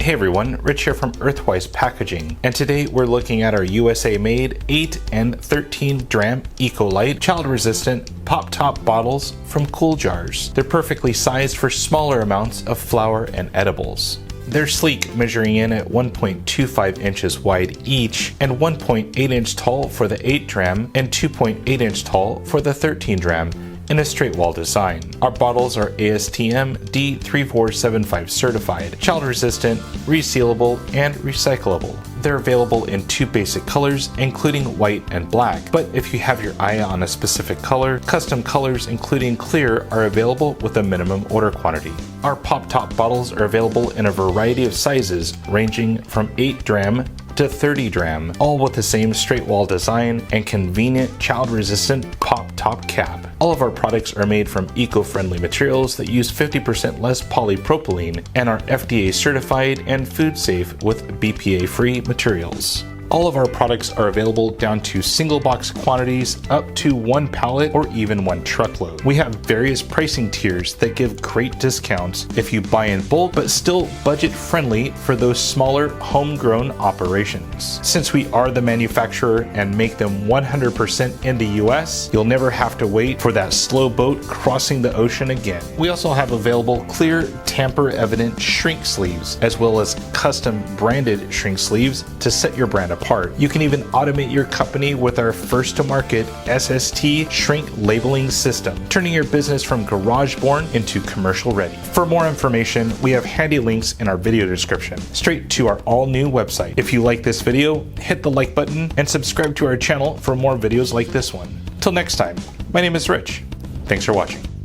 Hey everyone, Rich here from Earthwise Packaging, and today we're looking at our USA-made 8 and 13 Dram EcoLite child-resistant pop-top bottles from CoolJarz. They're perfectly sized for smaller amounts of flour and edibles. They're sleek, measuring in at 1.25 inches wide each, and 1.8 inch tall for the 8 Dram and 2.8 inch tall for the 13 Dram, in a straight wall design. Our bottles are ASTM D3475 certified, child resistant, re-sealable, and recyclable. They're available in 2 basic colors, including white and black, but if you have your eye on a specific color, custom colors including clear are available with a minimum order quantity. Our pop-top bottles are available in a variety of sizes, ranging from 8 Dram to 30 Dram, all with the same straight wall design and convenient child-resistant pop-top cap. All of our products are made from eco-friendly materials that use 50% less polypropylene and are FDA-certified and food-safe with BPA-free materials. All of our products are available down to single box quantities up to 1 pallet or even 1 truckload. We have various pricing tiers that give great discounts if you buy in bulk, but still budget friendly for those smaller homegrown operations. Since we are the manufacturer and make them 100% in the US, you'll never have to wait for that slow boat crossing the ocean again. We also have available clear, tamper evident shrink sleeves, as well as custom branded shrink sleeves to set your brand apart. You can even automate your company with our first to market SST Shrink Labeling System, turning your business from garage born into commercial ready. For more information, we have handy links in our video description, straight to our all new website. If you like this video, hit the like button and subscribe to our channel for more videos like this one. Till next time, my name is Rich. Thanks for watching.